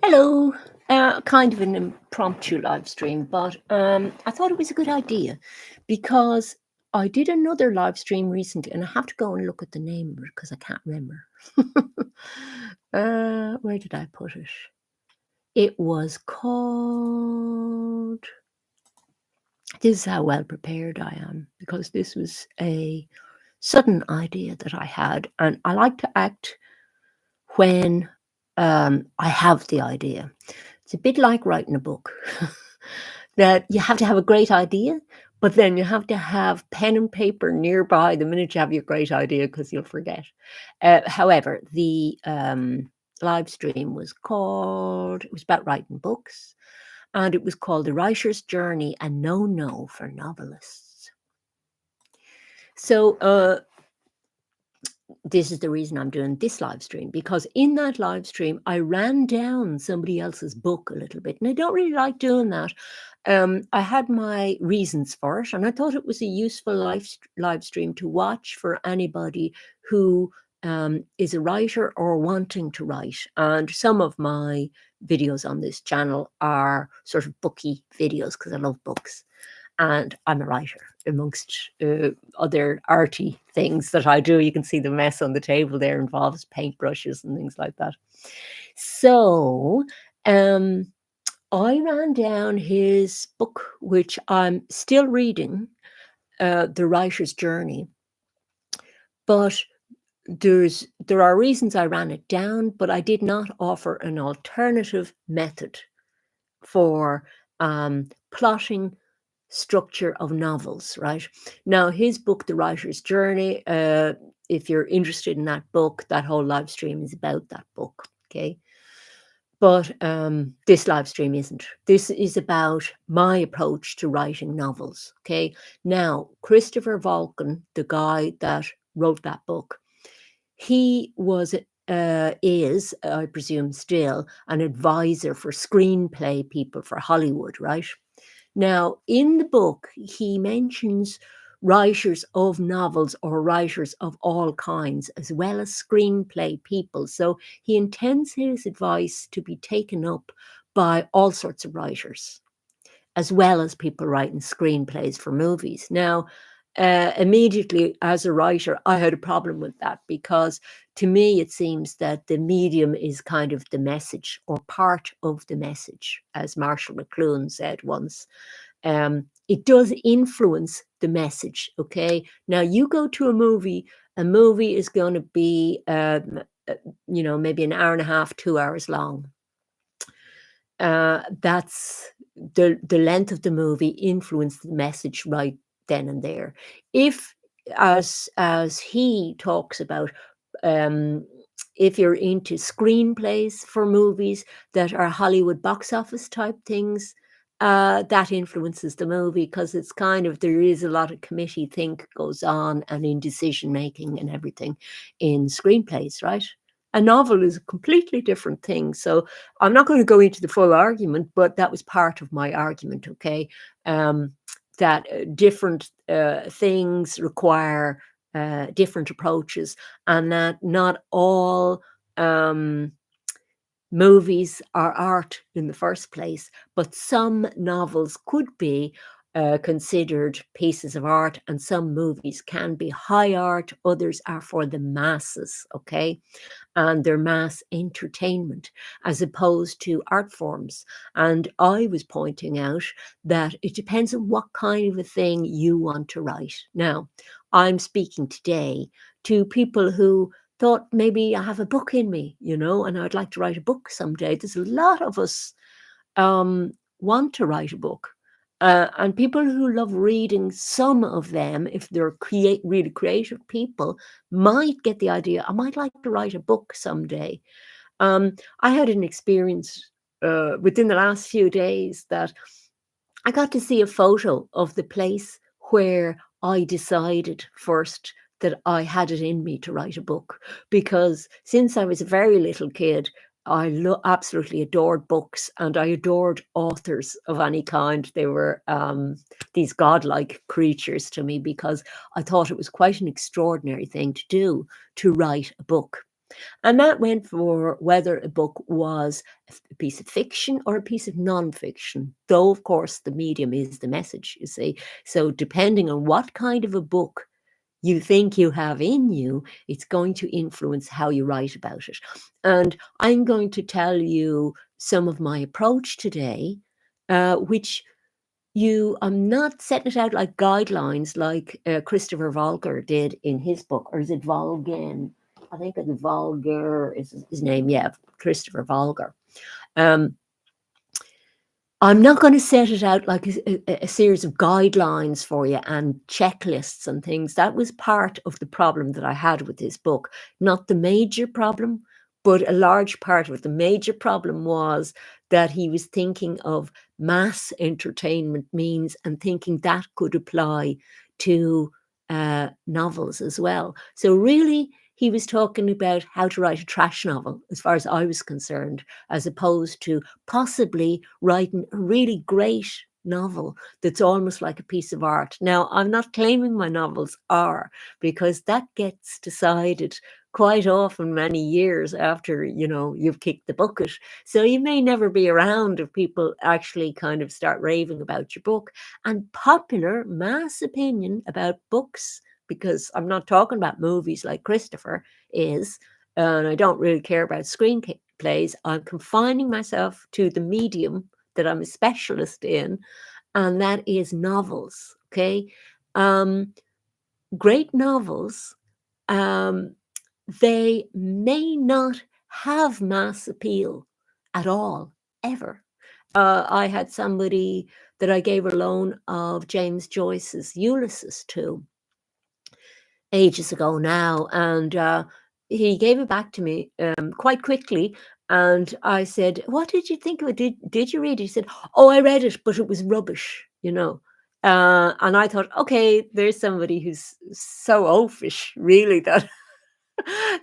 Hello. Kind of an impromptu live stream, but I thought it was a good idea because I did another live stream recently, and I have to go and look at the name of it because I can't remember. Where did I put it? It was called. This is how well prepared I am, because this was a sudden idea that I had, and I like to act when I have the idea. It's a bit like writing a book, that you have to have a great idea, but then you have to have pen and paper nearby the minute you have your great idea, because you'll forget. However, the live stream was it was about writing books, and it was called The Writer's Journey, a No for Novelists. So this is the reason I'm doing this live stream, because in that live stream, I ran down somebody else's book a little bit, and I don't really like doing that. I had my reasons for it, and I thought it was a useful live stream to watch for anybody who is a writer or wanting to write. And some of my videos on this channel are sort of booky videos because I love books. And I'm a writer, amongst other arty things that I do. You can see the mess on the table there involves paintbrushes and things like that. So I ran down his book, which I'm still reading, The Writer's Journey. But there are reasons I ran it down, but I did not offer an alternative method for plotting structure of novels, right? Now, his book, The Writer's Journey, if you're interested in that book, that whole live stream is about that book, okay? But this live stream isn't. This is about my approach to writing novels, okay? Now, Christopher Volger, the guy that wrote that book, he is, I presume still, an advisor for screenplay people for Hollywood, right? Now, in the book, he mentions writers of novels or writers of all kinds, as well as screenplay people. So he intends his advice to be taken up by all sorts of writers, as well as people writing screenplays for movies. Now, immediately as a writer, I had a problem with that, because to me, it seems that the medium is kind of the message, or part of the message, as Marshall McLuhan said once. It does influence the message, okay? Now, you go to a movie is going to be, maybe an hour and a half, 2 hours long. That's the length of the movie influenced the message right then and there. If, as he talks about, if you're into screenplays for movies that are Hollywood box office type things, that influences the movie, because it's kind of, there is a lot of committee think goes on, and in decision making and everything in screenplays, right? A novel is a completely different thing. So I'm not going to go into the full argument, but that was part of my argument, okay? That different things require different approaches, and that not all movies are art in the first place, but some novels could be considered pieces of art, and some movies can be high art, others are for the masses, okay? And they're mass entertainment as opposed to art forms. And I was pointing out that it depends on what kind of a thing you want to write. Now, I'm speaking today to people who thought, maybe I have a book in me, and I'd like to write a book someday. There's a lot of us want to write a book. And people who love reading, some of them, if they're really creative people, might get the idea, I might like to write a book someday. I had an experience within the last few days that I got to see a photo of the place where I decided first that I had it in me to write a book, because since I was a very little kid, I absolutely adored books, and I adored authors of any kind. They were these godlike creatures to me, because I thought it was quite an extraordinary thing to do, to write a book. And that went for whether a book was a piece of fiction or a piece of nonfiction, though, of course, the medium is the message, you see. So, depending on what kind of a book you think you have in you, it's going to influence how you write about it. And I'm going to tell you some of my approach today, which I'm not setting it out like guidelines like Christopher Volger did in his book, or is it Volgen? I think it's Volger is his name. Yeah, Christopher Volger. Um, I'm not going to set it out like a series of guidelines for you and checklists and things. That was part of the problem that I had with this book. Not the major problem, but a large part of it. The major problem was that he was thinking of mass entertainment means and thinking that could apply to novels as well. So, really, he was talking about how to write a trash novel, as far as I was concerned, as opposed to possibly writing a really great novel that's almost like a piece of art. Now, I'm not claiming my novels are, because that gets decided quite often many years after, you've kicked the bucket. So you may never be around if people actually kind of start raving about your book. And popular mass opinion about books, because I'm not talking about movies like Christopher is, and I don't really care about screenplays. I'm confining myself to the medium that I'm a specialist in, and that is novels. Okay. Great novels, um, they may not have mass appeal at all, ever. I had somebody that I gave a loan of James Joyce's Ulysses to ages ago now, and he gave it back to me quite quickly. And I said, "What did you think of it? Did you read it?" He said, "Oh, I read it, but it was rubbish." And I thought, okay, there's somebody who's so oafish, really, that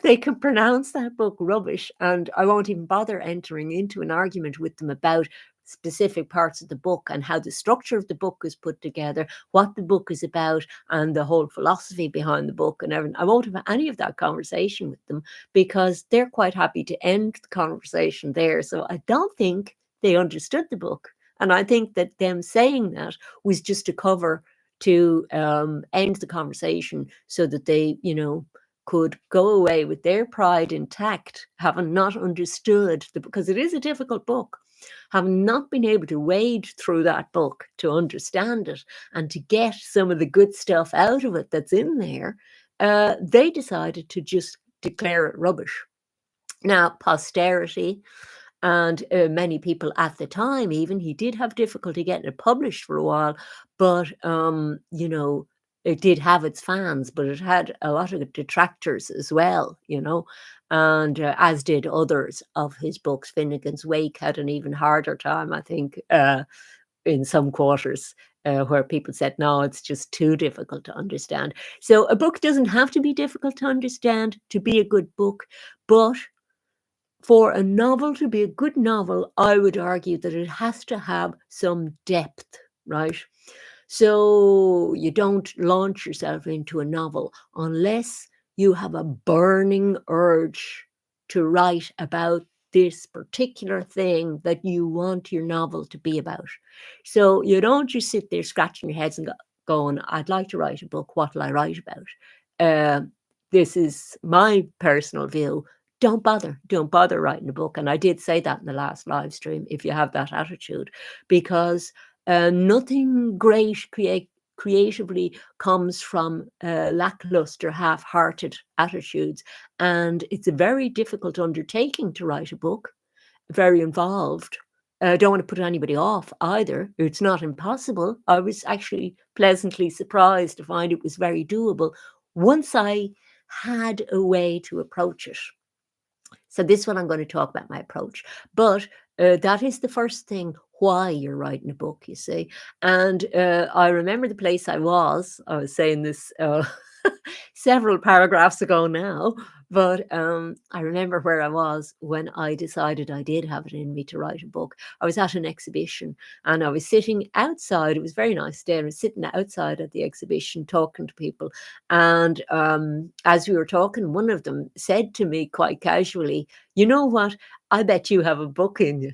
they can pronounce that book rubbish, and I won't even bother entering into an argument with them about specific parts of the book and how the structure of the book is put together, what the book is about, and the whole philosophy behind the book and everything. I won't have any of that conversation with them because they're quite happy to end the conversation there. So I don't think they understood the book. And I think that them saying that was just a cover to end the conversation so that they, could go away with their pride intact, having not understood because it is a difficult book, having not been able to wade through that book to understand it and to get some of the good stuff out of it that's in there. They decided to just declare it rubbish. Now, posterity and many people at the time, even, he did have difficulty getting it published for a while, but it did have its fans, but it had a lot of detractors as well, and as did others of his books. Finnegan's Wake had an even harder time, I think, in some quarters. Where people said, no, it's just too difficult to understand. So a book doesn't have to be difficult to understand to be a good book, but for a novel to be a good novel, I would argue that it has to have some depth, right? So you don't launch yourself into a novel unless you have a burning urge to write about this particular thing that you want your novel to be about. So you don't just sit there scratching your heads and going, I'd like to write a book. What will I write about? This is my personal view. Don't bother writing a book. And I did say that in the last live stream, if you have that attitude, because nothing great creatively comes from lackluster, half-hearted attitudes. And it's a very difficult undertaking to write a book, very involved. I don't want to put anybody off either. It's not impossible. I was actually pleasantly surprised to find it was very doable once I had a way to approach it. So this one I'm going to talk about my approach, but that is the first thing, why you're writing a book, you see. And I remember the place I was saying this several paragraphs ago now, but I remember where I was when I decided I did have it in me to write a book. I was at an exhibition and I was sitting outside. It was a very nice day. I was sitting outside at the exhibition talking to people. And as we were talking, one of them said to me quite casually, "You know what? I bet you have a book in you."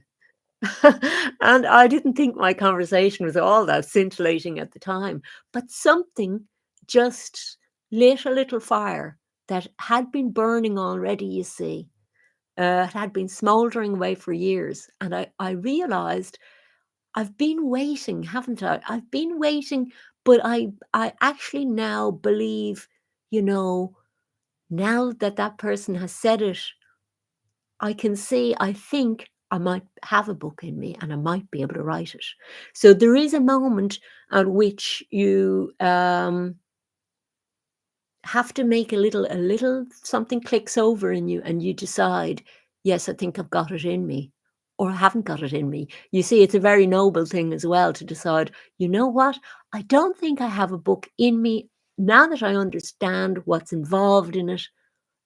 And I didn't think my conversation was all that scintillating at the time, but something just lit a little fire that had been burning already, you see. It had been smouldering away for years. And I realized I've been waiting, haven't I? I've been waiting, but I actually now believe, you know, now that that person has said it, I can see, I think I might have a book in me and I might be able to write it. So there is a moment at which you have to make a little something clicks over in you and you decide, yes, I think I've got it in me or I haven't got it in me. You see, it's a very noble thing as well to decide, you know what? I don't think I have a book in me. Now that I understand what's involved in it,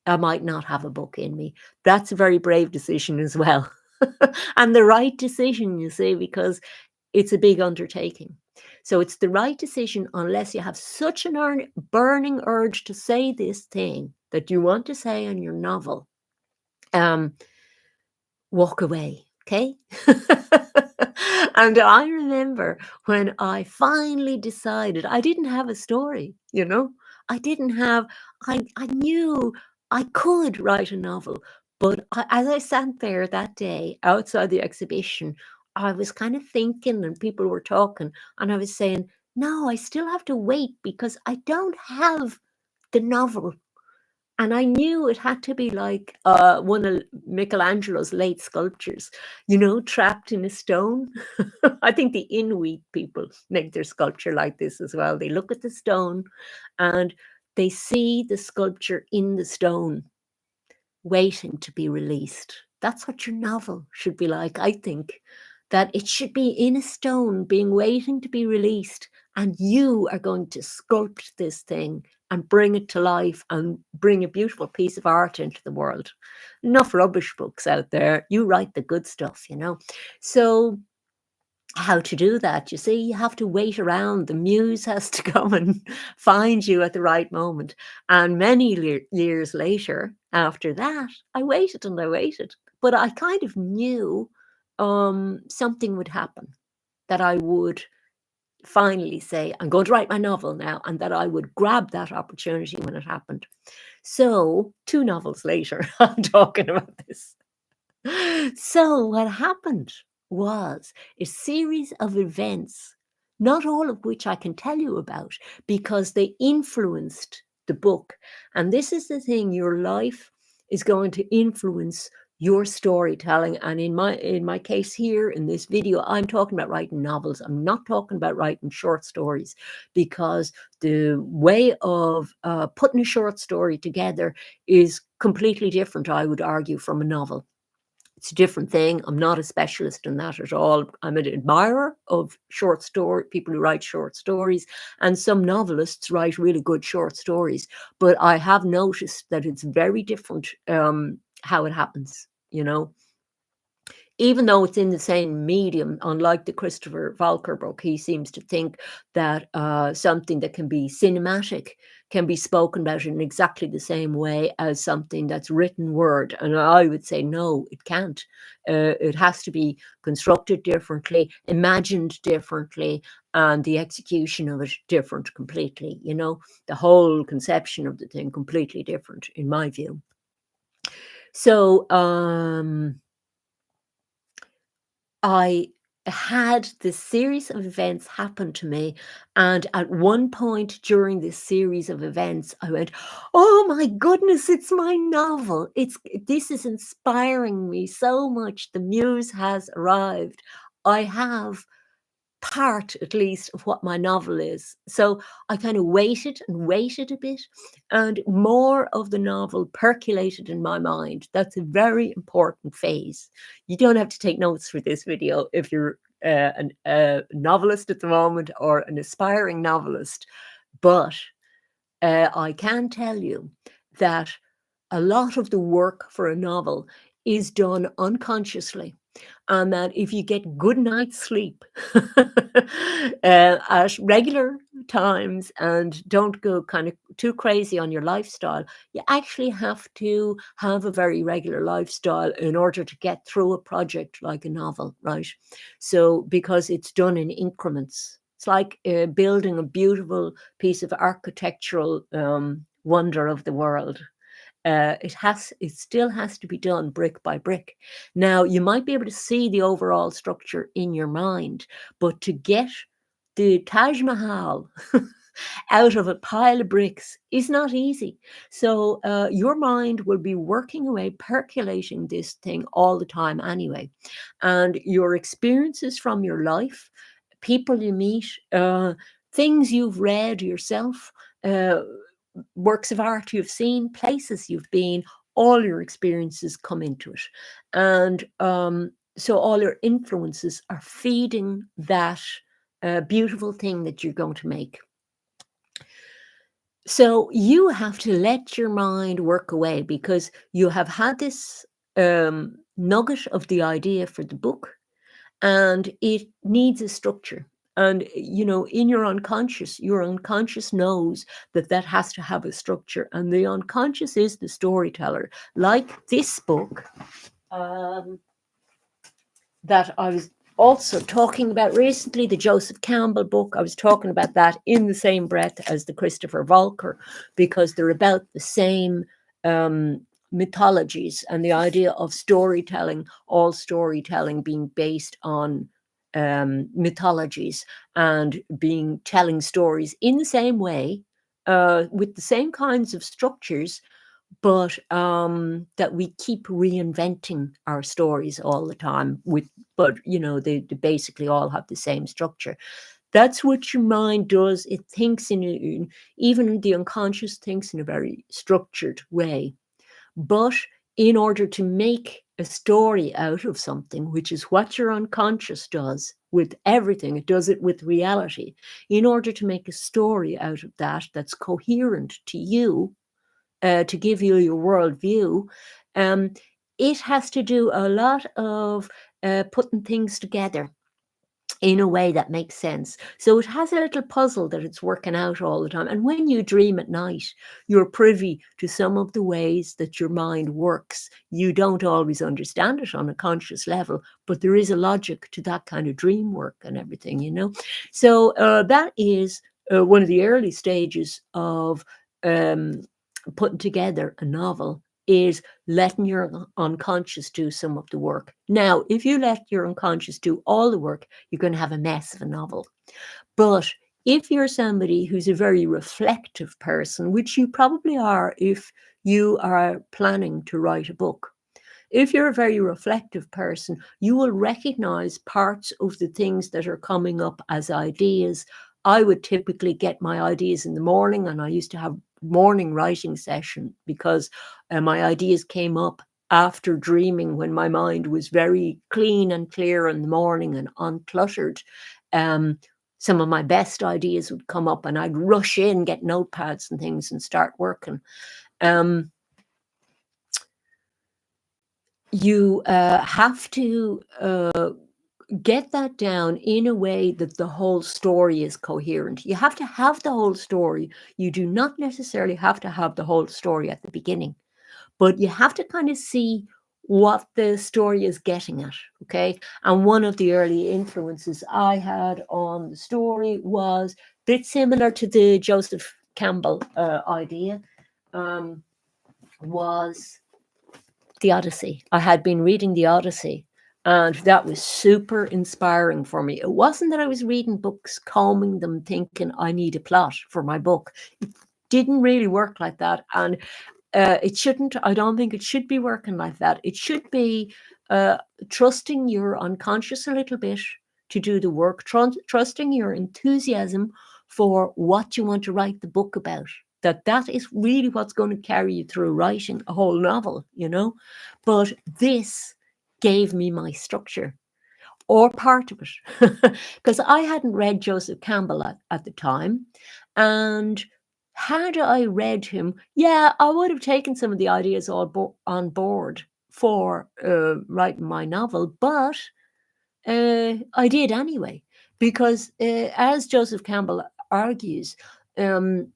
I might not have a book in me. That's a very brave decision as well. And the right decision, you see, because it's a big undertaking. So it's the right decision unless you have such an burning urge to say this thing that you want to say in your novel. Um, Walk away, okay? And I remember when I finally decided I didn't have a story, you know? I didn't have, I knew I could write a novel, but as I sat there that day outside the exhibition, I was kind of thinking, and people were talking, and I was saying, no, I still have to wait because I don't have the novel. And I knew it had to be like one of Michelangelo's late sculptures, you know, trapped in a stone. I think the Inuit people make their sculpture like this as well. They look at the stone and they see the sculpture in the stone waiting to be released. That's what your novel should be like, I think. That it should be in a stone, being waiting to be released, and you are going to sculpt this thing and bring it to life and bring a beautiful piece of art into the world. Enough rubbish books out there. You write the good stuff, you know. So how to do that. You see, you have to wait around. The muse has to come and find you at the right moment. And many years later, after that, I waited and I waited. But I kind of knew something would happen, that I would finally say, I'm going to write my novel now, and that I would grab that opportunity when it happened. So 2 novels later, I'm talking about this. So what happened was a series of events, not all of which I can tell you about because they influenced the book. And this is the thing, your life is going to influence your storytelling. And in my case here in this video, I'm talking about writing novels. I'm not talking about writing short stories because the way of putting a short story together is completely different, I would argue, from a novel. It's a different thing. I'm not a specialist in that at all. I'm an admirer of short story people who write short stories, and some novelists write really good short stories. But I have noticed that it's very different how it happens. You know, even though it's in the same medium, unlike the Christopher Volker book, he seems to think that something that can be cinematic can be spoken about in exactly the same way as something that's written word. And I would say, no, it can't. It has to be constructed differently, imagined differently, and the execution of it different completely. You know, the whole conception of the thing completely different, in my view. So, I had this series of events happen to me, and at one point during this series of events, I went, "Oh my goodness, it's my novel. This is inspiring me so much. The muse has arrived. I have part at least of what my novel is." So I kind of waited and waited a bit, and more of the novel percolated in my mind. That's a very important phase. You don't have to take notes for this video if you're a novelist at the moment or an aspiring novelist, but I can tell you that a lot of the work for a novel is done unconsciously, and that if you get good night's sleep at regular times and don't go kind of too crazy on your lifestyle, you actually have to have a very regular lifestyle in order to get through a project like a novel, right? So, because it's done in increments. It's like building a beautiful piece of architectural wonder of the world. It still has to be done brick by brick. Now, you might be able to see the overall structure in your mind, but to get the Taj Mahal out of a pile of bricks is not easy. So your mind will be working away, percolating this thing all the time anyway. And your experiences from your life, people you meet, things you've read yourself, uh, works of art you've seen, places you've been, all your experiences come into it. And so all your influences are feeding that beautiful thing that you're going to make. So you have to let your mind work away because you have had this nugget of the idea for the book, and it needs a structure. And in your unconscious knows that that has to have a structure, and the unconscious is the storyteller. Like this book that I was also talking about recently, the Joseph Campbell book. I was talking about that in the same breath as the Christopher Volger, because they're about the same mythologies and the idea of storytelling, all storytelling being based on mythologies and telling stories in the same way, with the same kinds of structures, but that we keep reinventing our stories all the time. But they basically all have the same structure. That's what your mind does. It thinks even the unconscious thinks in a very structured way. But in order to make a story out of something, which is what your unconscious does with everything, it does it with reality. In order to make a story out of that that's coherent to you, to give you your worldview, it has to do a lot of putting things together in a way that makes sense. So it has a little puzzle that it's working out all the time. And when you dream at night, you're privy to some of the ways that your mind works. You don't always understand it on a conscious level, but there is a logic to that kind of dream work and everything. So that is one of the early stages of putting together a novel, is letting your unconscious do some of the work. Now, if you let your unconscious do all the work, you're going to have a mess of a novel. But if you're somebody who's a very reflective person, which you probably are if you are planning to write a book, if you're a very reflective person, you will recognize parts of the things that are coming up as ideas. I would typically get my ideas in the morning, and I used to have morning writing session because my ideas came up after dreaming, when my mind was very clean and clear in the morning and uncluttered. Some of my best ideas would come up and I'd rush in, get notepads and things and start working. You have to get that down in a way that the whole story is coherent. You have to have the whole story. You do not necessarily have to have the whole story at the beginning, but you have to kind of see what the story is getting at, okay? And one of the early influences I had on the story was a bit similar to the Joseph Campbell idea, was the Odyssey. I had been reading the Odyssey, and that was super inspiring for me. It wasn't that I was reading books, combing them, thinking I need a plot for my book. It didn't really work like that. And it shouldn't. I don't think it should be working like that. It should be trusting your unconscious a little bit to do the work, trusting your enthusiasm for what you want to write the book about. That is really what's going to carry you through writing a whole novel. But this gave me my structure, or part of it, because I hadn't read Joseph Campbell at the time, and Had I read him, yeah, I would have taken some of the ideas on board for writing my novel, but I did anyway, because as Joseph Campbell argues, um,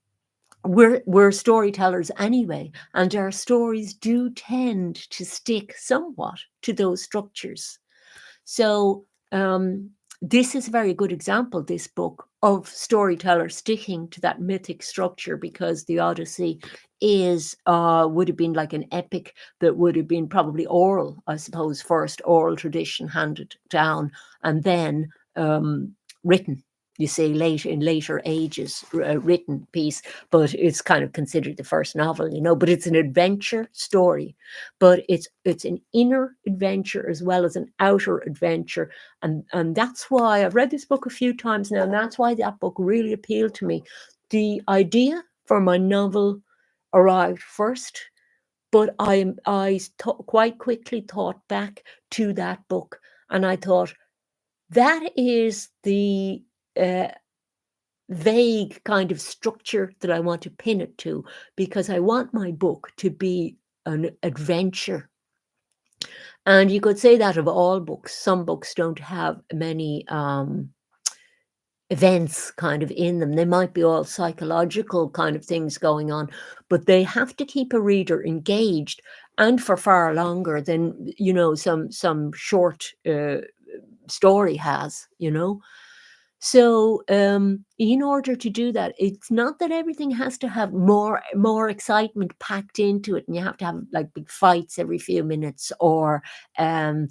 we're storytellers anyway, and our stories do tend to stick somewhat to those structures. So this is a very good example, this book, of storyteller sticking to that mythic structure, because the Odyssey is would have been like an epic that would have been probably oral, I suppose, first oral tradition handed down, and then written. You say in later ages, written piece, but it's kind of considered the first novel, you know. But it's an adventure story, but it's an inner adventure as well as an outer adventure, and that's why I've read this book a few times now, and that's why that book really appealed to me. The idea for my novel arrived first, but quite quickly thought back to that book, and I thought that is the vague kind of structure that I want to pin it to, because I want my book to be an adventure. And you could say that of all books. Some books don't have many events kind of in them. They might be all psychological kind of things going on, but they have to keep a reader engaged, and for far longer than, you know, some short story has, you know. So in order to do that, it's not that everything has to have more excitement packed into it, and you have to have like big fights every few minutes, or um,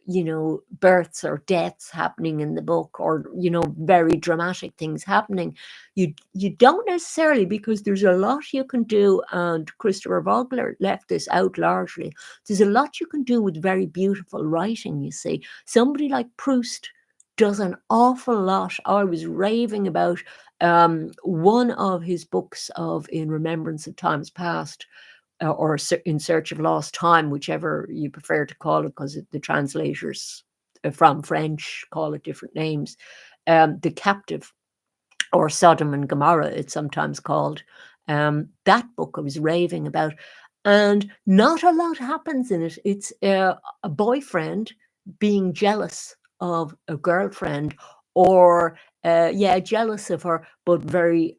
you know, births or deaths happening in the book, or, you know, very dramatic things happening. You don't necessarily, because there's a lot you can do, and Christopher Volger left this out largely. There's a lot you can do with very beautiful writing, you see. Somebody like Proust does an awful lot. I was raving about one of his books of In Remembrance of Times Past, or In Search of Lost Time, whichever you prefer to call it, because the translators from French call it different names. The Captive, or Sodom and Gomorrah, it's sometimes called. That book I was raving about, and not a lot happens in it. It's a boyfriend being jealous of a girlfriend, or yeah, jealous of her, but very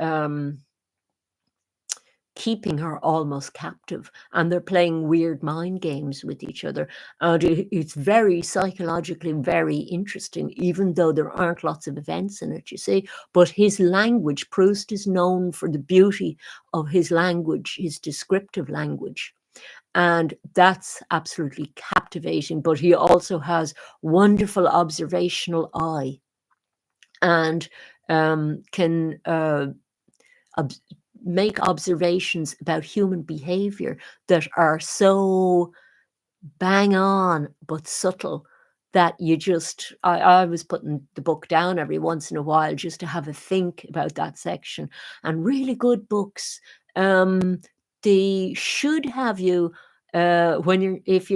keeping her almost captive, and they're playing weird mind games with each other, and it's very psychologically very interesting, even though there aren't lots of events in it, you see. But his language, Proust is known for the beauty of his language, his descriptive language, and that's absolutely captivating. But he also has wonderful observational eye, and can make observations about human behavior that are so bang on but subtle, that you just I was putting the book down every once in a while just to have a think about that section. And really good books, they should have you when you're if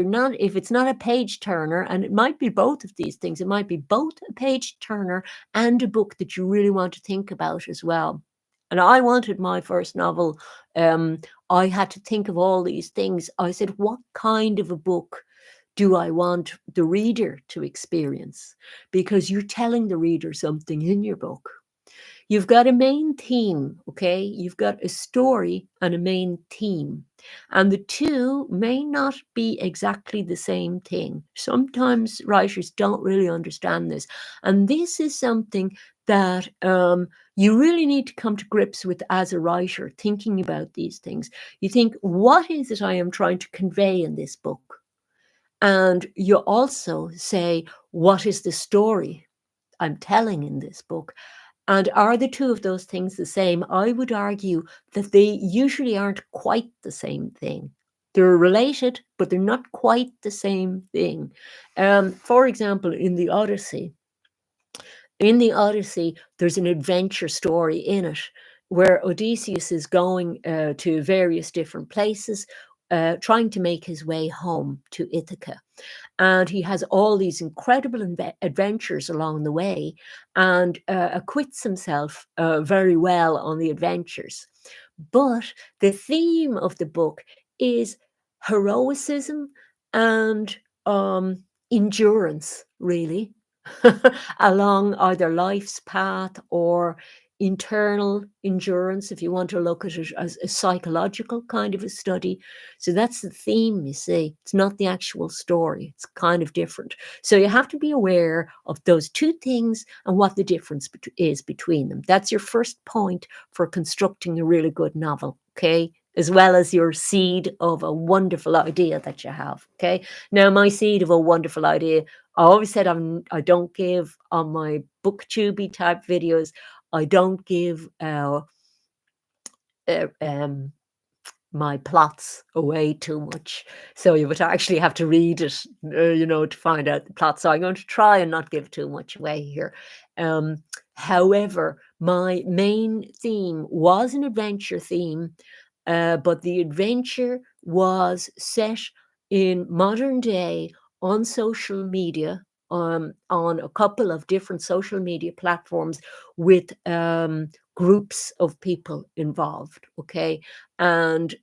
it's not a page turner, and it might be both of these things, it might be both a page turner and a book that you really want to think about as well. And I wanted my first novel, I had to think of all these things. I said, what kind of a book do I want the reader to experience? Because you're telling the reader something in your book. You've got a main theme, okay? You've got a story and a main theme. And the two may not be exactly the same thing. Sometimes writers don't really understand this. And this is something that you really need to come to grips with as a writer, thinking about these things. You think, what is it I am trying to convey in this book? And you also say, what is the story I'm telling in this book? And are the two of those things the same? I would argue that they usually aren't quite the same thing. They're related, but they're not quite the same thing. For example, in the Odyssey, there's an adventure story in it, where Odysseus is going to various different places, trying to make his way home to Ithaca. And he has all these incredible adventures along the way, and acquits himself very well on the adventures. But the theme of the book is heroicism and endurance, really, along either life's path or internal endurance, if you want to look at it as a psychological kind of a study. So that's the theme, you see. It's not the actual story, it's kind of different. So you have to be aware of those two things and what the difference is between them. That's your first point for constructing a really good novel, okay? As well as your seed of a wonderful idea that you have, okay? Now, my seed of a wonderful idea, I always said I don't give on my booktubey type videos, I don't give uh, um, my plots away too much. So you would actually have to read it, to find out the plot. So I'm going to try and not give too much away here. Um, However, my main theme was an adventure theme, but the adventure was set in modern day on social media, on a couple of different social media platforms with groups of people involved. Okay. And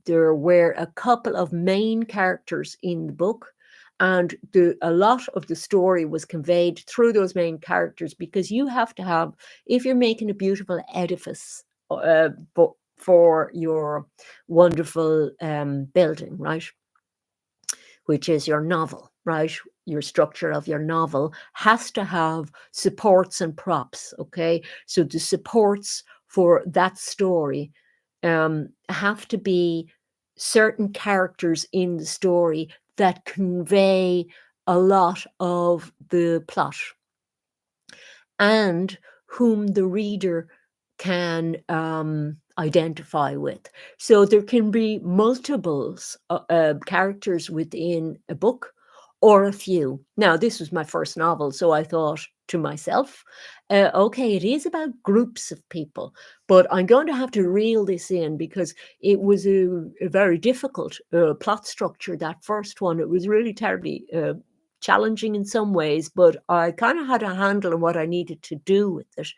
there were a couple of main characters in the book. And a lot of the story was conveyed through those main characters, because you have to have, if you're making a beautiful edifice for your wonderful building, right? Which is your novel, right? Your structure of your novel has to have supports and props, okay? So the supports for that story have to be certain characters in the story that convey a lot of the plot, and whom the reader can identify with. So there can be multiples characters within a book, or a few. Now, this was my first novel, so I thought to myself, okay, it is about groups of people, but I'm going to have to reel this in, because it was a very difficult plot structure, that first one. It was really terribly challenging in some ways, but I kind of had a handle on what I needed to do with it,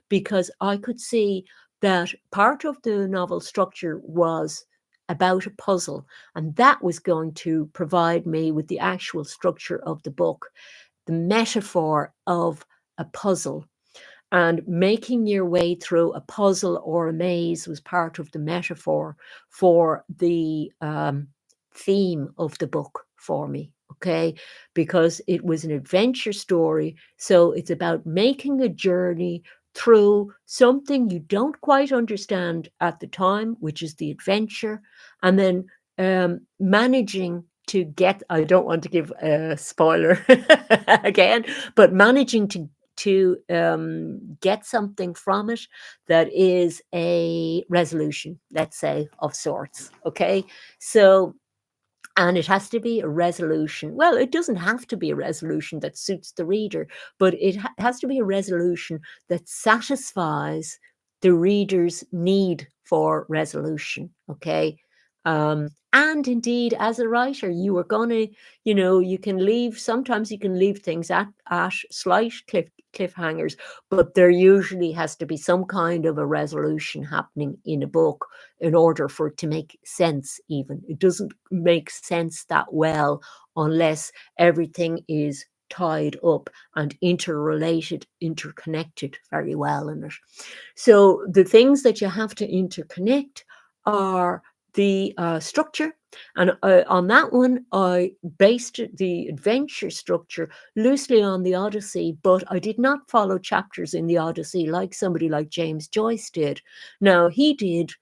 because I could see that part of the novel structure was about a puzzle, and that was going to provide me with the actual structure of the book, the metaphor of a puzzle. And making your way through a puzzle or a maze was part of the metaphor for the theme of the book for me, okay? Because it was an adventure story. So it's about making a journey through something you don't quite understand at the time, which is the adventure, and then managing to get, I don't want to give a spoiler again, but managing to get something from it that is a resolution, let's say, of sorts. Okay. So, and it has to be a resolution. Well, it doesn't have to be a resolution that suits the reader, but it has to be a resolution that satisfies the reader's need for resolution. Okay. And indeed, as a writer, you are going to, you can leave, sometimes you can leave things at slight cliffhangers, but there usually has to be some kind of a resolution happening in a book in order for it to make sense. Even it doesn't make sense that well unless everything is tied up and interrelated, interconnected very well in it. So the things that you have to interconnect are the structure. And on that one, I based the adventure structure loosely on the Odyssey, but I did not follow chapters in the Odyssey like somebody like James Joyce did. Now, he did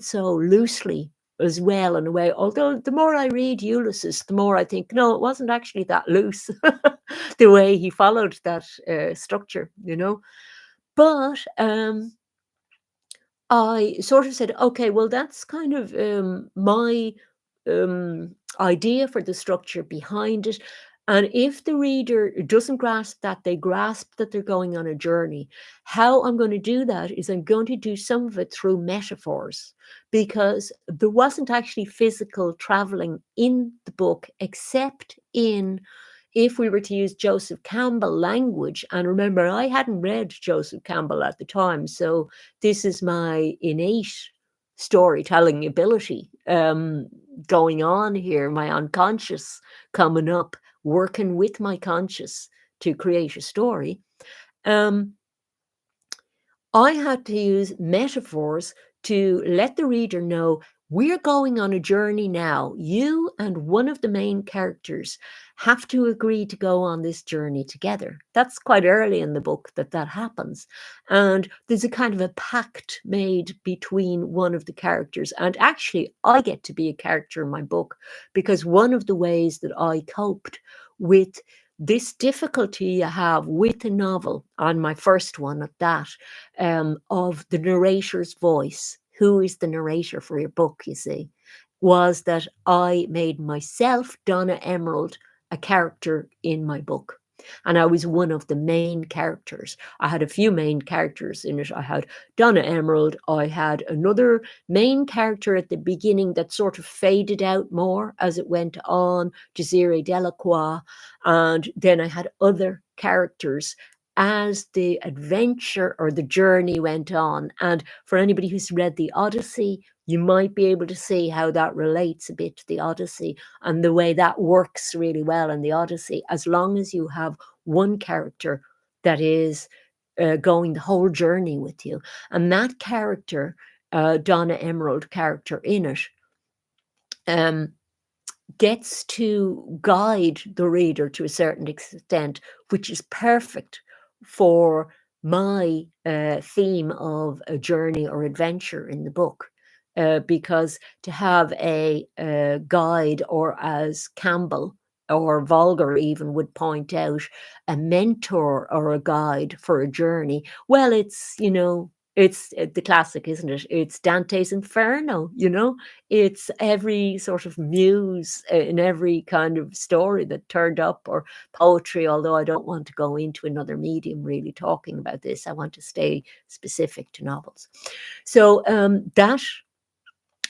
so loosely as well, in a way. Although the more I read Ulysses, the more I think, no, it wasn't actually that loose, the way he followed that structure, But I sort of said, okay, well, that's kind of my idea for the structure behind it. And if the reader doesn't grasp that, they grasp that they're going on a journey. How I'm going to do that is I'm going to do some of it through metaphors, because there wasn't actually physical traveling in the book, except in if we were to use Joseph Campbell language, and remember, I hadn't read Joseph Campbell at the time, so this is my innate storytelling ability going on here, my unconscious coming up, working with my conscious to create a story. I had to use metaphors to let the reader know we're going on a journey now. You and one of the main characters have to agree to go on this journey together. That's quite early in the book that happens. And there's a kind of a pact made between one of the characters. And actually, I get to be a character in my book because one of the ways that I coped with this difficulty you have with a novel, on my first one at that, of the narrator's voice, who is the narrator for your book, you see, was that I made myself, Donna Emerald, a character in my book. And I was one of the main characters. I had a few main characters in it. I had Donna Emerald. I had another main character at the beginning that sort of faded out more as it went on, Desiree Delacroix. And then I had other characters as the adventure or the journey went on. And for anybody who's read the Odyssey, you might be able to see how that relates a bit to the Odyssey and the way that works really well in the Odyssey, as long as you have one character that is going the whole journey with you. And that character, Donna Emerald character in it, gets to guide the reader to a certain extent, which is perfect for my theme of a journey or adventure in the book. Because to have a guide, or as Campbell or Volger even would point out, a mentor or a guide for a journey, well, it's, it's the classic, isn't it? It's Dante's Inferno, it's every sort of muse in every kind of story that turned up, or poetry, although I don't want to go into another medium really talking about this. I want to stay specific to novels. So that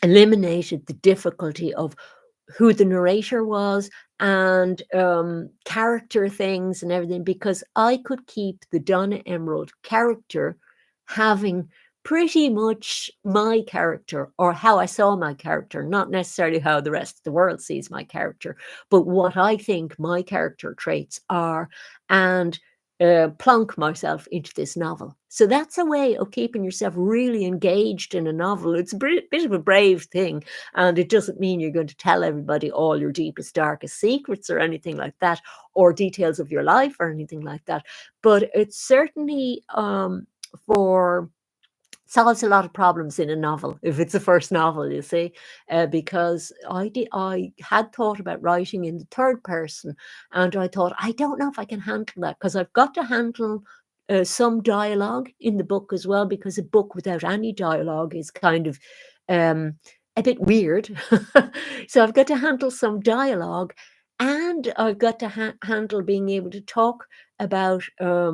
eliminated the difficulty of who the narrator was and character things and everything, because I could keep the Donna Emerald character having pretty much my character, or how I saw my character, not necessarily how the rest of the world sees my character, but what I think my character traits are, and plunk myself into this novel. So that's a way of keeping yourself really engaged in a novel. It's a bit of a brave thing, and it doesn't mean you're going to tell everybody all your deepest, darkest secrets or anything like that, or details of your life or anything like that. But it's certainly for solves a lot of problems in a novel if it's a first novel, you see, because I had thought about writing in the third person, and I thought, I don't know if I can handle that, because I've got to handle some dialogue in the book as well, because a book without any dialogue is kind of a bit weird. So I've got to handle some dialogue, and I've got to handle being able to talk about a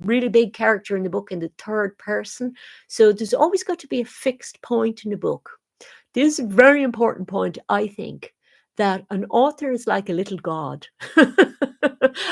really big character in the book in the third person. So there's always got to be a fixed point in a book. This is a very important point, I think, that an author is like a little god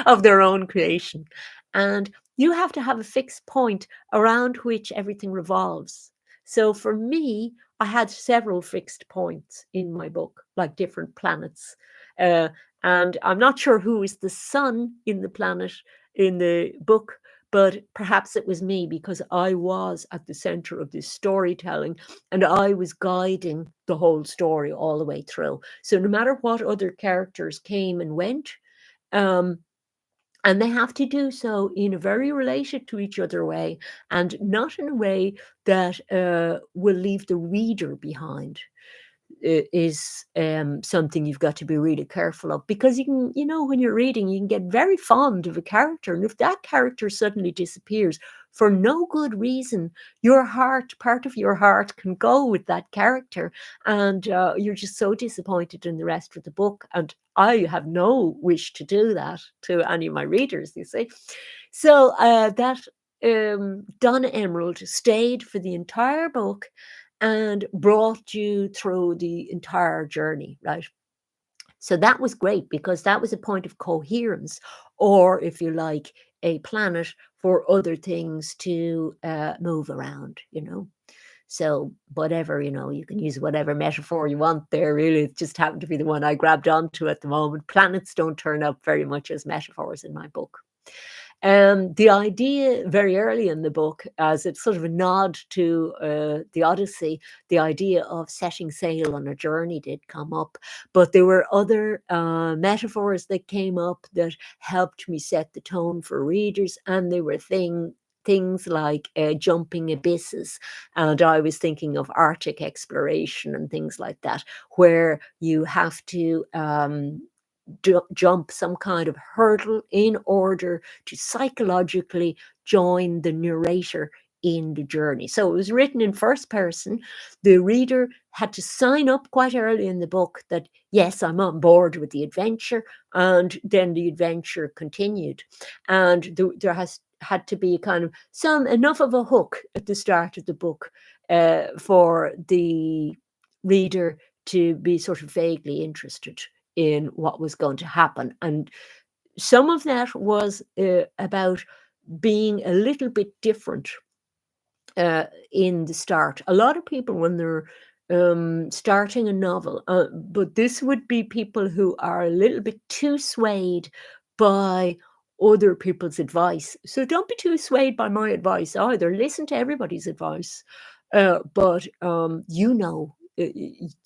of their own creation. And you have to have a fixed point around which everything revolves. So for me, I had several fixed points in my book, like different planets. Uh, and I'm not sure who is the sun in the planet in the book, but perhaps it was me, because I was at the center of this storytelling and I was guiding the whole story all the way through. So no matter what other characters came and went, and they have to do so in a very related to each other way, and not in a way that will leave the reader behind, is something you've got to be really careful of, because you can, when you're reading, you can get very fond of a character, and if that character suddenly disappears for no good reason, part of your heart can go with that character, and you're just so disappointed in the rest of the book. And I have no wish to do that to any of my readers, you see. So that Donna Emerald stayed for the entire book and brought you through the entire journey, right? So that was great because that was a point of coherence, or if you like, a planet for other things to move around, you know. So whatever, you know, you can use whatever metaphor you want there, really. It just happened to be the one I grabbed onto at the moment. Planets don't turn up very much as metaphors in my book. The idea very early in the book, as it's sort of a nod to the Odyssey, the idea of setting sail on a journey did come up, but there were other metaphors that came up that helped me set the tone for readers, and they were things like jumping abysses, and I was thinking of Arctic exploration and things like that, where you have to jump some kind of hurdle in order to psychologically join the narrator in the journey. So it was written in first person. The reader had to sign up quite early in the book that, yes, I'm on board with the adventure, and then the adventure continued. And there has had to be kind of enough of a hook at the start of the book for the reader to be sort of vaguely interested in what was going to happen. And some of that was about being a little bit different in the start. A lot of people, when they're starting a novel, but this would be people who are a little bit too swayed by other people's advice. So don't be too swayed by my advice either. Listen to everybody's advice. But you know,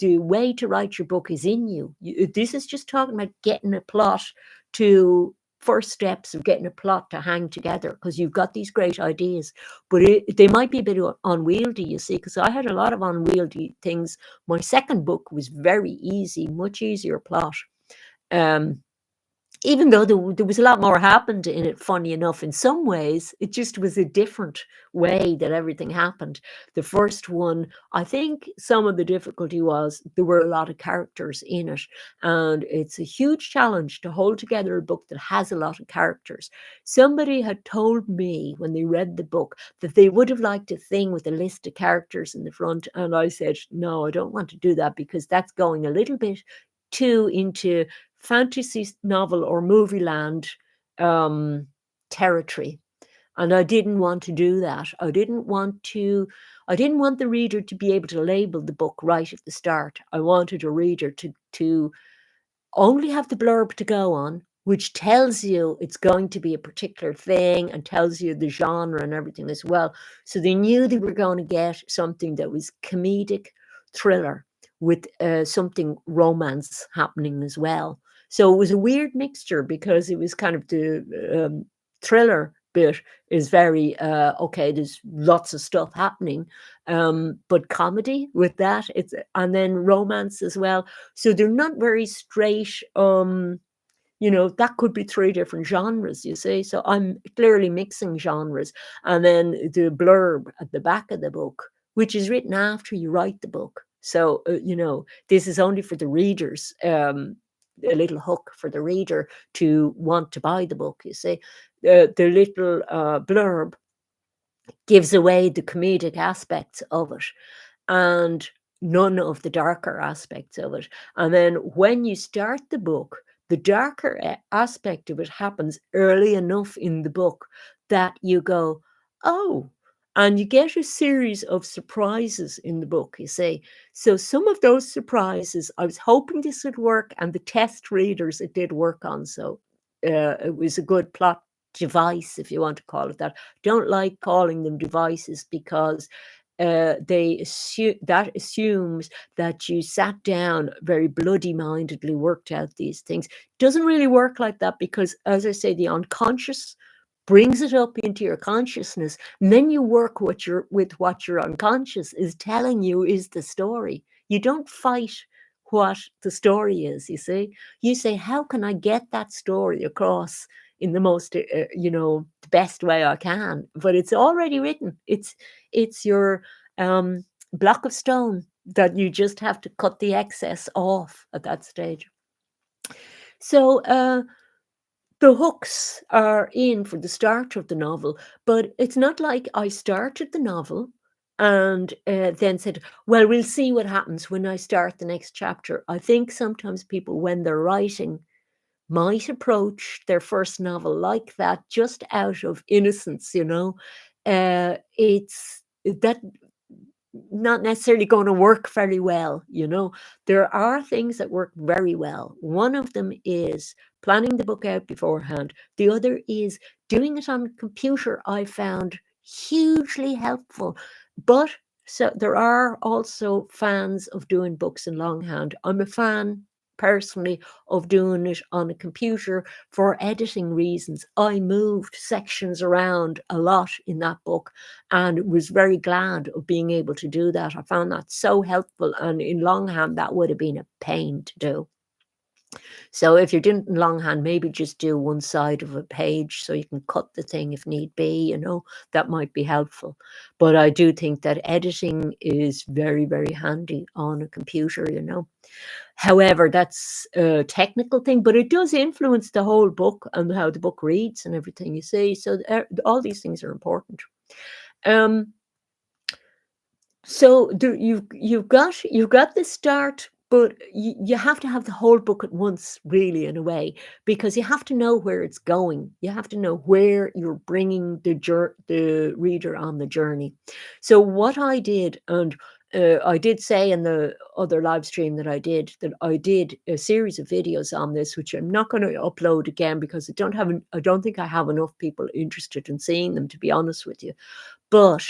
the way to write your book is in you. This is just talking about getting a plot to first steps of getting a plot to hang together, because you've got these great ideas, but they might be a bit unwieldy, you see, because I had a lot of unwieldy things. My second book was very easy, much easier plot. Um, Even though there was a lot more happened in it, funny enough, in some ways, it just was a different way that everything happened. The first one, I think some of the difficulty was there were a lot of characters in it, and it's a huge challenge to hold together a book that has a lot of characters. Somebody had told me when they read the book that they would have liked a thing with a list of characters in the front, and I said, no, I don't want to do that, because that's going a little bit too into fantasy novel or movie land territory, and I didn't want to do that. I didn't want the reader to be able to label the book right at the start. I wanted a reader to only have the blurb to go on, which tells you it's going to be a particular thing and tells you the genre and everything as well. So they knew they were going to get something that was comedic thriller with something romance happening as well. So it was a weird mixture, because it was kind of the thriller bit is very okay, there's lots of stuff happening, but comedy with that, it's, and then romance as well. So they're not very straight. You know, that could be three different genres, you see. So I'm clearly mixing genres. And then the blurb at the back of the book, which is written after you write the book. So, you know, this is only for the readers, a little hook for the reader to want to buy the book, you see. The little blurb gives away the comedic aspects of it and none of the darker aspects of it. And then when you start the book, the darker aspect of it happens early enough in the book that you go, oh, and you get a series of surprises in the book, you see. So some of those surprises, I was hoping this would work, and the test readers it did work on. So it was a good plot device, if you want to call it that. Don't like calling them devices, because that assumes that you sat down very bloody mindedly, worked out these things. Doesn't really work like that, because, as I say, the unconscious brings it up into your consciousness, and then you work with what your unconscious is telling you is the story. You don't fight what the story is, you see. You say, how can I get that story across in the most the best way I can? But it's already written. It's your block of stone that you just have to cut the excess off at that stage. So the hooks are in for the start of the novel, but it's not like I started the novel and then said, well, we'll see what happens when I start the next chapter. I think sometimes people, when they're writing, might approach their first novel like that, just out of innocence, it's that not necessarily going to work very well. There are things that work very well. One of them is planning the book out beforehand. The other is doing it on a computer. I found hugely helpful. But so there are also fans of doing books in longhand. I'm a fan personally of doing it on a computer for editing reasons. I moved sections around a lot in that book and was very glad of being able to do that. I found that so helpful, and in longhand that would have been a pain to do. So if you're doing it in longhand, maybe just do one side of a page so you can cut the thing if need be, that might be helpful. But I do think that editing is very, very handy on a computer. However, that's a technical thing, but it does influence the whole book and how the book reads and everything, you see. So all these things are important. So you've got the start, but you have to have the whole book at once, really, in a way, because you have to know where it's going. You have to know where you're bringing the reader on the journey. So what I did, and I did say in the other live stream that I did a series of videos on this, which I'm not going to upload again because I don't think I have enough people interested in seeing them, to be honest with you. But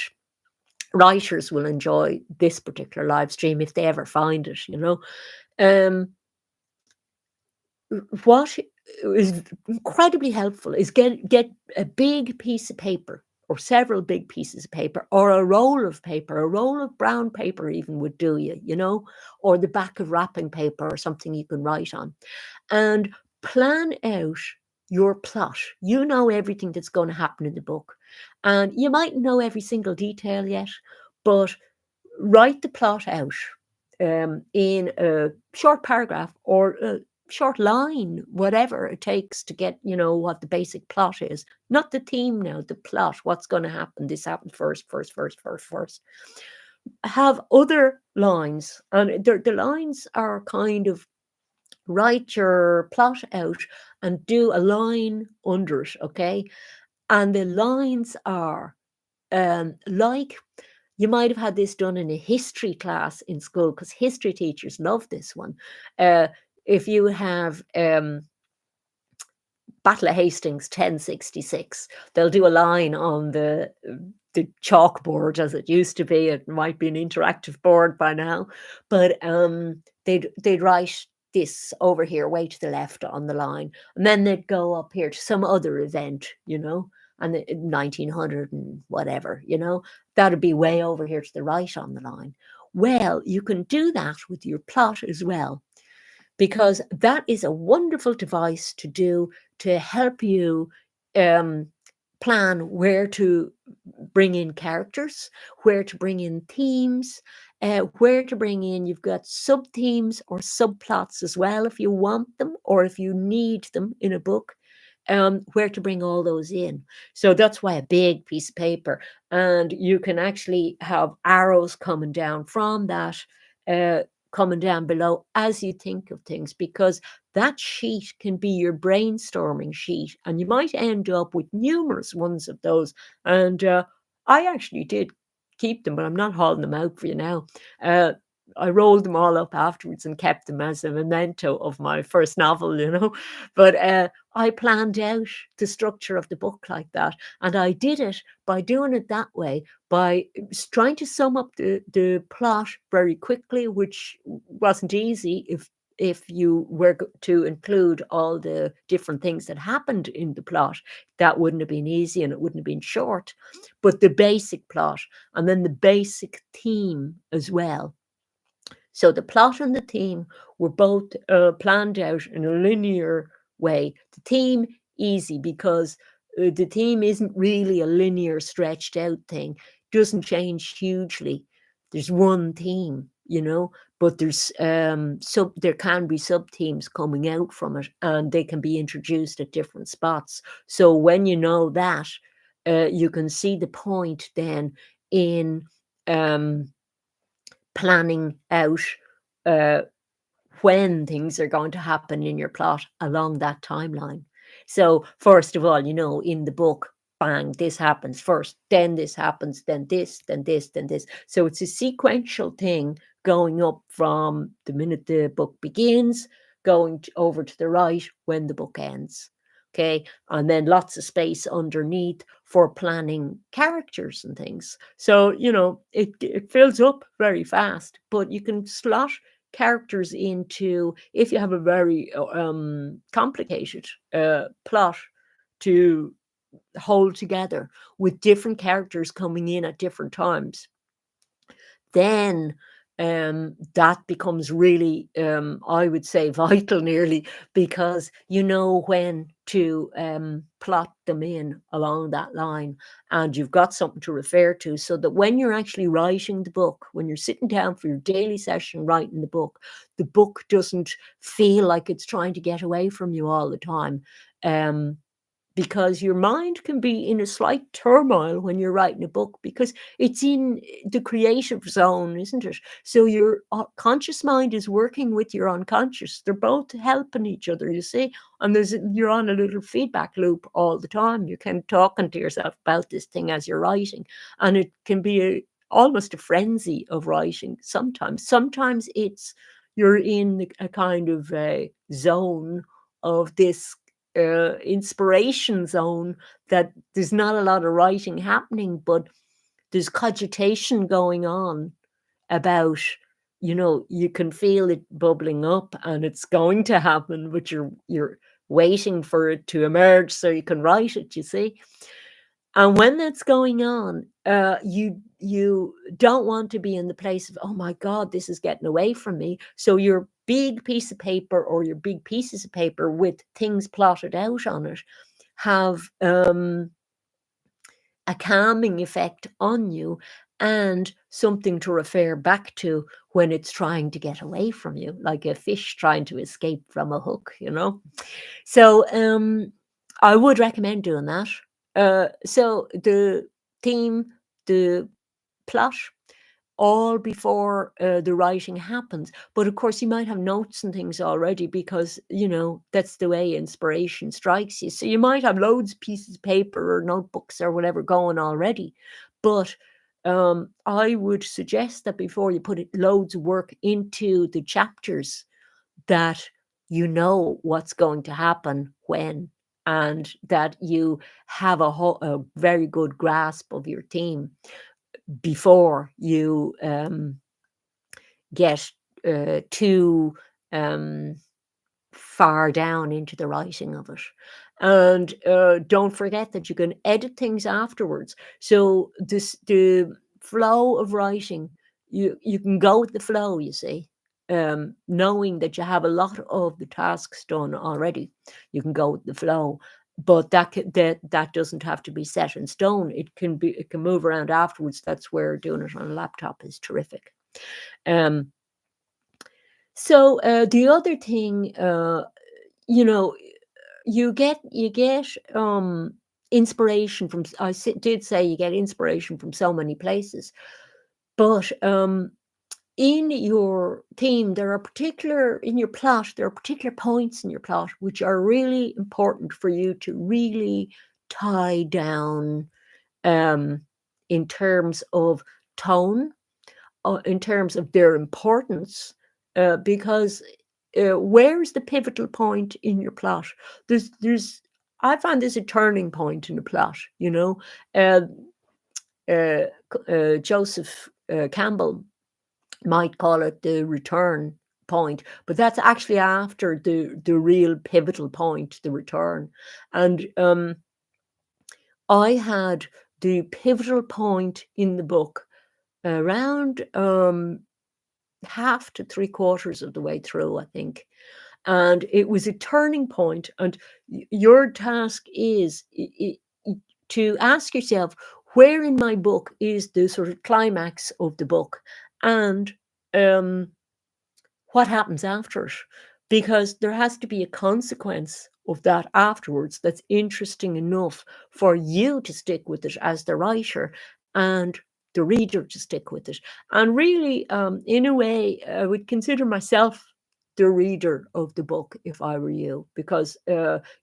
writers will enjoy this particular live stream if they ever find it. What is incredibly helpful is get a big piece of paper, or several big pieces of paper, or a roll of paper. A roll of brown paper even would do you, or the back of wrapping paper, or something you can write on, and plan out your plot. You know everything that's going to happen in the book, and you might know every single detail yet, but write the plot out in a short paragraph or a short line, whatever it takes to get, what the basic plot is. Not the theme now, the plot. What's going to happen? This happened first. Have other lines, and the lines are kind of, write your plot out and do a line under it, okay? And the lines are like, you might have had this done in a history class in school, because history teachers love this one. If you have Battle of Hastings 1066, they'll do a line on the chalkboard, as it used to be. It might be an interactive board by now, but they'd write this over here, way to the left on the line, and then they'd go up here to some other event, and 1900 and whatever, that'd be way over here to the right on the line. Well, you can do that with your plot as well, because that is a wonderful device to do to help you plan where to bring in characters, where to bring in themes, where to bring in, you've got sub-themes or subplots as well if you want them, or if you need them in a book, where to bring all those in. So that's why a big piece of paper, and you can actually have arrows coming down from that, coming down below as you think of things, because that sheet can be your brainstorming sheet, and you might end up with numerous ones of those. And I actually did keep them, but I'm not hauling them out for you now. I rolled them all up afterwards and kept them as a memento of my first novel. But I planned out the structure of the book like that, and I did it by doing it that way, by trying to sum up the plot very quickly, which wasn't easy if you were to include all the different things that happened in the plot. That wouldn't have been easy, and it wouldn't have been short. But the basic plot, and then the basic theme as well. So the plot and the theme were both planned out in a linear way. The theme, easy, because the theme isn't really a linear, stretched out thing. It doesn't change hugely. There's one theme, but there's there can be sub-themes coming out from it, and they can be introduced at different spots. So when you know that, you can see the point then in planning out uh, when things are going to happen in your plot along that timeline. So, first of all, in the book, bang, this happens first, then this happens, then this, then this, then this. So, it's a sequential thing going up from the minute the book begins, going over to the right when the book ends. Okay. And then lots of space underneath for planning characters and things. So, it fills up very fast, but you can slot characters into, if you have a very complicated plot to hold together with different characters coming in at different times, then that becomes really, I would say, vital nearly, because you know when to plot them in along that line, and you've got something to refer to, so that when you're actually writing the book, when you're sitting down for your daily session writing the book doesn't feel like it's trying to get away from you all the time. Because your mind can be in a slight turmoil when you're writing a book, because it's in the creative zone, isn't it? So your conscious mind is working with your unconscious. They're both helping each other, you see, and you're on a little feedback loop all the time. You're kind of talking to yourself about this thing as you're writing, and it can be almost a frenzy of writing sometimes. Sometimes you're in a kind of zone of this inspiration zone, that there's not a lot of writing happening, but there's cogitation going on about, you can feel it bubbling up and it's going to happen, but you're waiting for it to emerge so you can write it, you see. And when that's going on, you don't want to be in the place of, oh my God, this is getting away from me. So your big piece of paper, or your big pieces of paper with things plotted out on it, have a calming effect on you, and something to refer back to when it's trying to get away from you, like a fish trying to escape from a hook. So I would recommend doing that. So the theme, the plot, all before the writing happens. But of course, you might have notes and things already, because, that's the way inspiration strikes you. So you might have loads of pieces of paper or notebooks or whatever going already. But I would suggest that before you put loads of work into the chapters, that you know what's going to happen when, and that you have a very good grasp of your theme before you get too far down into the writing of it. And don't forget that you can edit things afterwards. So the flow of writing, you can go with the flow, you see. Knowing that you have a lot of the tasks done already, you can go with the flow. But that doesn't have to be set in stone. It can move around afterwards. That's where doing it on a laptop is terrific. So the other thing, you get inspiration from. Did say you get inspiration from so many places, but in your theme, in your plot, there are particular points in your plot which are really important for you to really tie down, in terms of tone, in terms of their importance, because where's the pivotal point in your plot? I find this a turning point in the plot. Uh, Joseph Campbell might call it the return point, but that's actually after the real pivotal point, the return. And I had the pivotal point in the book around half to three quarters of the way through, I think. And it was a turning point. And your task is to ask yourself, where in my book is the sort of climax of the book? And what happens after it? Because there has to be a consequence of that afterwards that's interesting enough for you to stick with it as the writer, and the reader to stick with it. And really, in a way, I would consider myself the reader of the book if I were you, because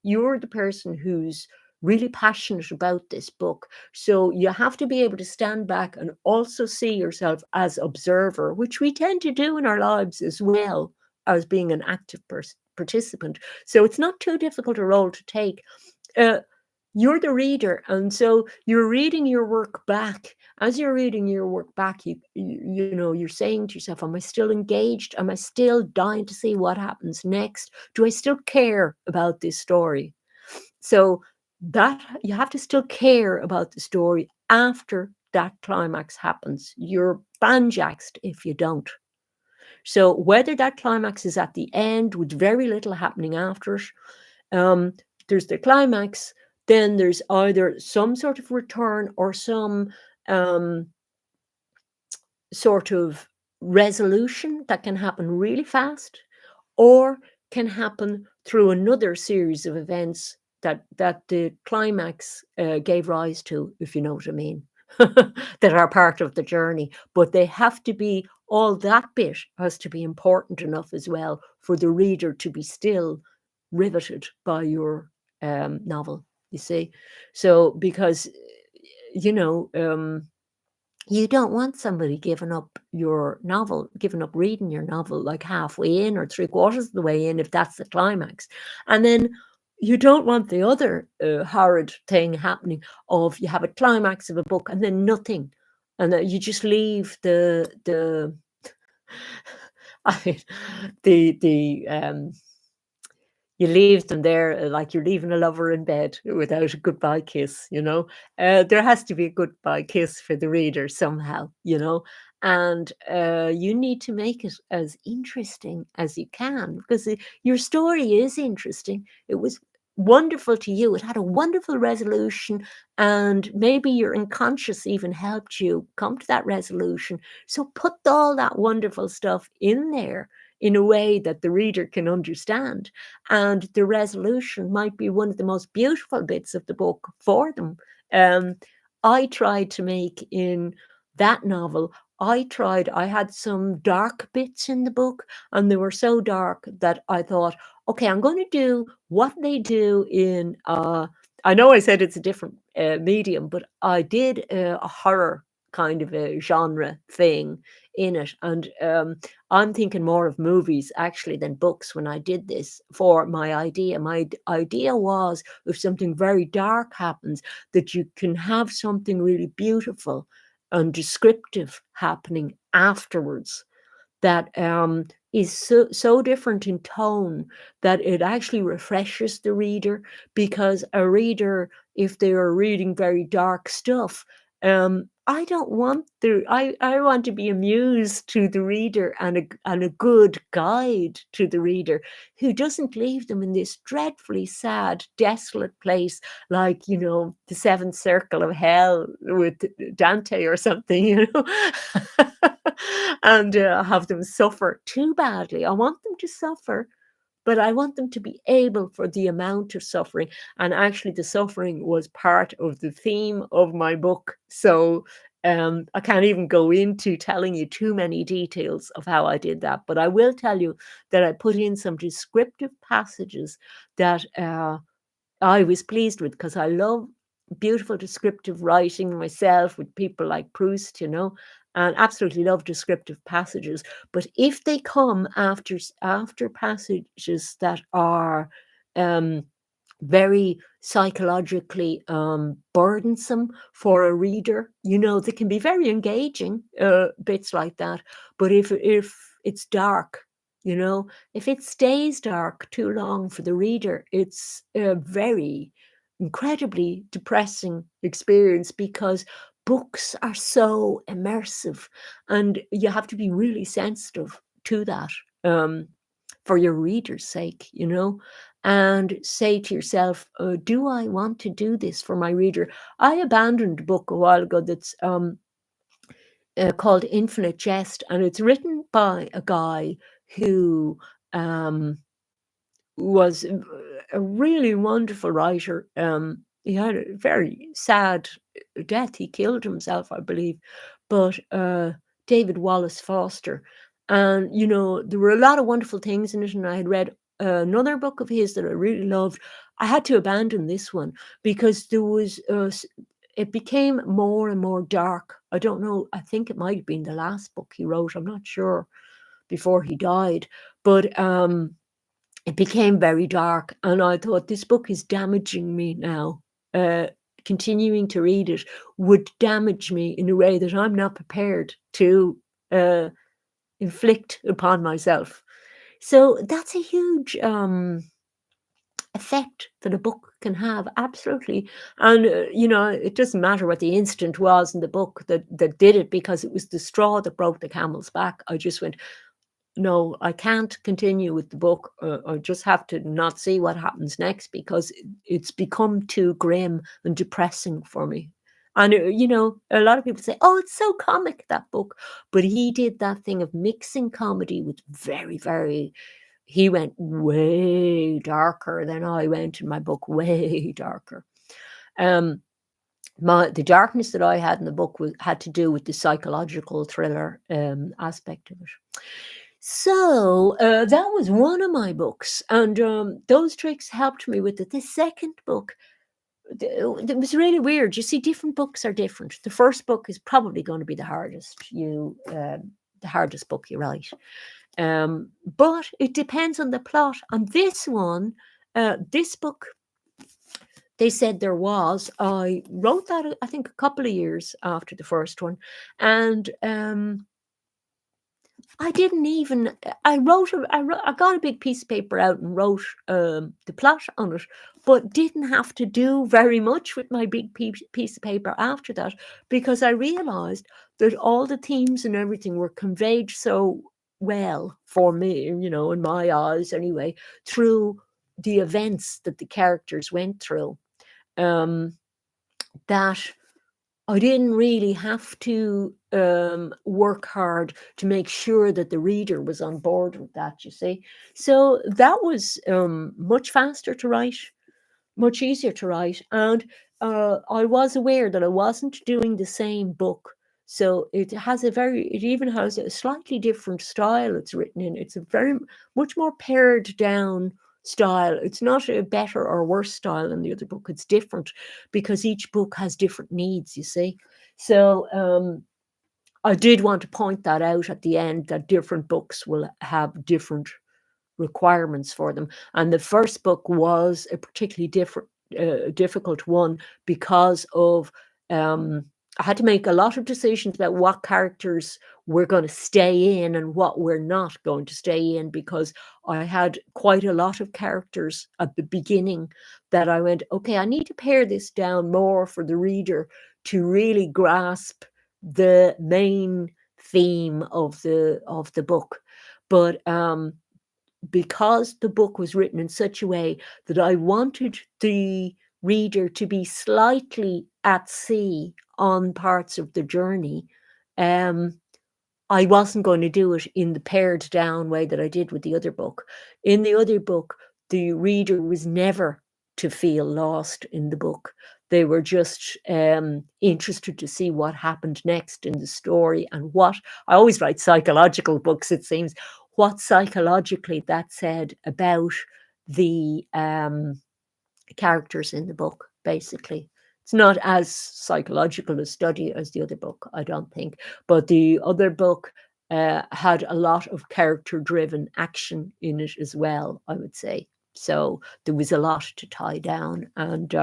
you're the person who's really passionate about this book. So you have to be able to stand back and also see yourself as observer, which we tend to do in our lives as well as being an active participant. So it's not too difficult a role to take. Uh, you're the reader, and so you're reading your work back. As you're reading your work back, you know, you're saying to yourself, am I still engaged? Am I still dying to see what happens next? Do I still care about this story? So that you have to still care about the story after that climax happens. You're banjaxed if you don't. So whether that climax is at the end with very little happening after it, um, there's the climax, then there's either some sort of return or some um, sort of resolution that can happen really fast, or can happen through another series of events that the climax gave rise to, if you know what I mean, that are part of the journey. But they have to be, all that bit has to be important enough as well for the reader to be still riveted by your novel, you see. So, because, you know, you don't want somebody giving up your novel, giving up reading your novel like halfway in or three quarters of the way in, if that's the climax. And then you don't want the other horrid thing happening of you have a climax of a book and then nothing. And you just leave I mean, the you leave them there like you're leaving a lover in bed without a goodbye kiss, you know. There has to be a goodbye kiss for the reader somehow, you know. And you need to make it as interesting as you can, because your story is interesting. It was wonderful to you. It had a wonderful resolution, and maybe your unconscious even helped you come to that resolution. So put all that wonderful stuff in there in a way that the reader can understand, and the resolution might be one of the most beautiful bits of the book for them. Um, I tried to make in that novel, I had some dark bits in the book, and they were so dark that I thought, okay, I'm going to do what they do in, I know I said it's a different medium, but I did a horror kind of a genre thing in it. And I'm thinking more of movies actually than books when I did this for my idea. My idea was, if something very dark happens, that you can have something really beautiful and descriptive happening afterwards that is so different in tone that it actually refreshes the reader. Because a reader, if they are reading very dark stuff, I don't want I want to be amused to the reader, and a good guide to the reader who doesn't leave them in this dreadfully sad, desolate place like, you know, the seventh circle of hell with Dante or something, you know. And have them suffer too badly. I want them to suffer, but I want them to be able for the amount of suffering. And actually, the suffering was part of the theme of my book. So I can't even go into telling you too many details of how I did that. But I will tell you that I put in some descriptive passages that I was pleased with, because I love beautiful descriptive writing myself with people like Proust, you know, and absolutely love descriptive passages. But if they come after passages that are very psychologically burdensome for a reader, you know, they can be very engaging, bits like that. But if it's dark, you know, if it stays dark too long for the reader, it's a very incredibly depressing experience, because books are so immersive, and you have to be really sensitive to that, for your reader's sake, you know, and say to yourself, do I want to do this for my reader? I abandoned a book a while ago that's called Infinite Jest, and it's written by a guy who was a really wonderful writer. He had a very sad death. He killed himself, I believe. but David Wallace Foster. And, there were a lot of wonderful things in it, and I had read another book of his that I really loved. I had to abandon this one because there was, it became more and more dark. I don't know, I think it might have been the last book he wrote, I'm not sure, before he died. But it became very dark, and I thought, this book is damaging me now. Continuing to read it would damage me in a way that I'm not prepared to inflict upon myself. So that's a huge effect that a book can have, absolutely. And it doesn't matter what the incident was in the book that did it, because it was the straw that broke the camel's back. I just went, no, I can't continue with the book. I just have to not see what happens next, because it's become too grim and depressing for me. And, a lot of people say, oh, it's so comic, that book. But he did that thing of mixing comedy with very, very, he went way darker than I went in my book, way darker. The darkness that I had in the book had to do with the psychological thriller aspect of it. So that was one of my books, and those tricks helped me with it. The second book, it was really weird. You see, different books are different. The first book is probably going to be the hardest book you write, but it depends on the plot. On this one, this book, they said there was. I wrote that, I think, a couple of years after the first one, and I didn't even. I got a big piece of paper out and wrote the plot on it, but didn't have to do very much with my big piece of paper after that, because I realized that all the themes and everything were conveyed so well for me, in my eyes anyway, through the events that the characters went through, that I didn't really have to work hard to make sure that the reader was on board with that, you see. So that was much faster to write, much easier to write. And I was aware that I wasn't doing the same book. So it even has a slightly different style it's written in. It's a very much more pared down style. It's not a better or worse style than the other book. It's different because each book has different needs, you see. So I did want to point that out at the end, that different books will have different requirements for them. And the first book was a particularly difficult one because of I had to make a lot of decisions about what characters we're going to stay in and what we're not going to stay in, because I had quite a lot of characters at the beginning that I went, okay, I need to pare this down more for the reader to really grasp the main theme of the book. But because the book was written in such a way that I wanted the reader to be slightly at sea on parts of the journey, I wasn't going to do it in the pared down way that I did with the other book. In the other book, the reader was never to feel lost in the book. They were just interested to see what happened next in the story, and what I always write psychological books, it seems, what psychologically that said about the characters in the book, basically. It's not as psychological a study as the other book, I don't think. But the other book had a lot of character-driven action in it as well, I would say. So there was a lot to tie down. And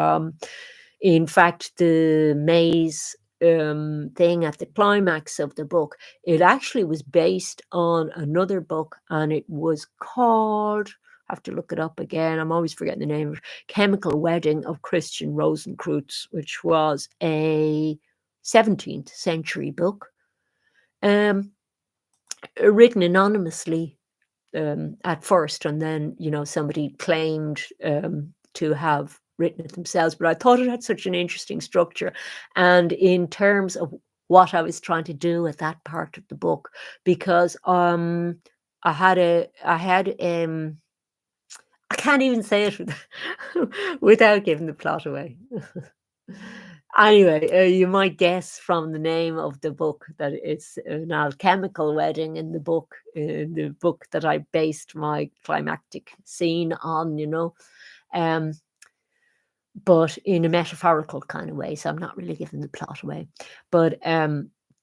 in fact, the maze thing at the climax of the book, it actually was based on another book, and it was called, I have to look it up again, I'm always forgetting the name of it, Chemical Wedding of Christian Rosenkreutz, which was a 17th century book, written anonymously at first, and then somebody claimed to have written it themselves. But I thought it had such an interesting structure, and in terms of what I was trying to do at that part of the book, because I can't even say it without giving the plot away. Anyway, you might guess from the name of the book that it's an alchemical wedding in the book that I based my climactic scene on, um, but in a metaphorical kind of way. So I'm not really giving the plot away. But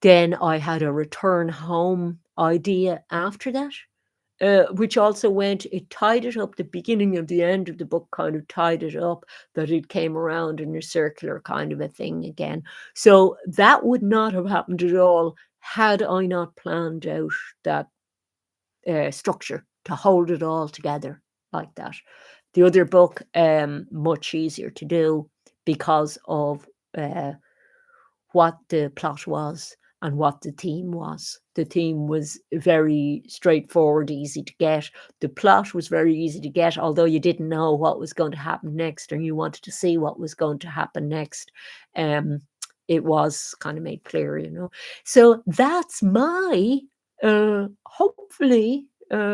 then I had a return home idea after that, which also it tied it up. The beginning of the end of the book kind of tied it up, that it came around in a circular kind of a thing again. So that would not have happened at all had I not planned out that structure to hold it all together like that. The other book, much easier to do because of uh, what the plot was and what the theme was. The theme was very straightforward, easy to get. The plot was very easy to get, although you didn't know what was going to happen next, and you wanted to see what was going to happen next. It was kind of made clear. So that's my hopefully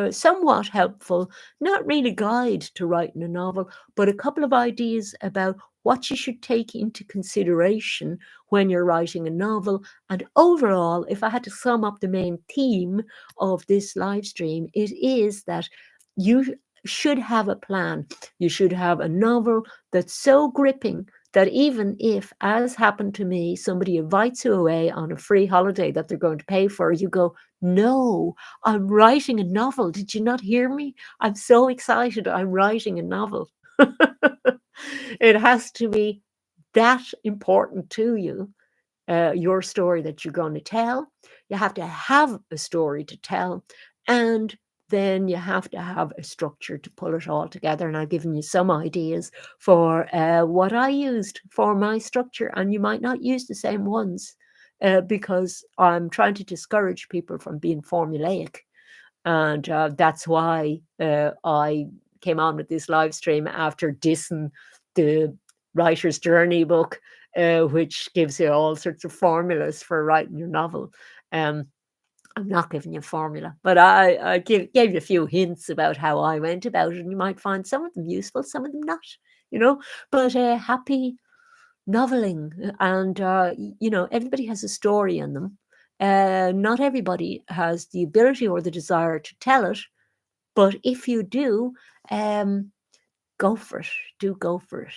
somewhat helpful, not really guide to writing a novel, but a couple of ideas about what you should take into consideration when you're writing a novel. And overall, if I had to sum up the main theme of this live stream, it is that you should have a plan. You should have a novel that's so gripping that even if, as happened to me, somebody invites you away on a free holiday that they're going to pay for, you go, no, I'm writing a novel. Did you not hear me? I'm so excited. I'm writing a novel. It has to be that important to you, your story that you're going to tell. You have to have a story to tell, and then you have to have a structure to pull it all together. And I've given you some ideas for what I used for my structure, and you might not use the same ones because I'm trying to discourage people from being formulaic. And that's why I came on with this live stream after dissing the Writer's Journey book, which gives you all sorts of formulas for writing your novel. Um, I'm not giving you a formula, but I gave you a few hints about how I went about it, and you might find some of them useful, some of them not. But happy noveling, and everybody has a story in them. Not everybody has the ability or the desire to tell it, but if you do, um, go for it. Do go for it.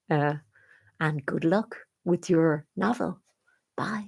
And good luck with your novel. Bye.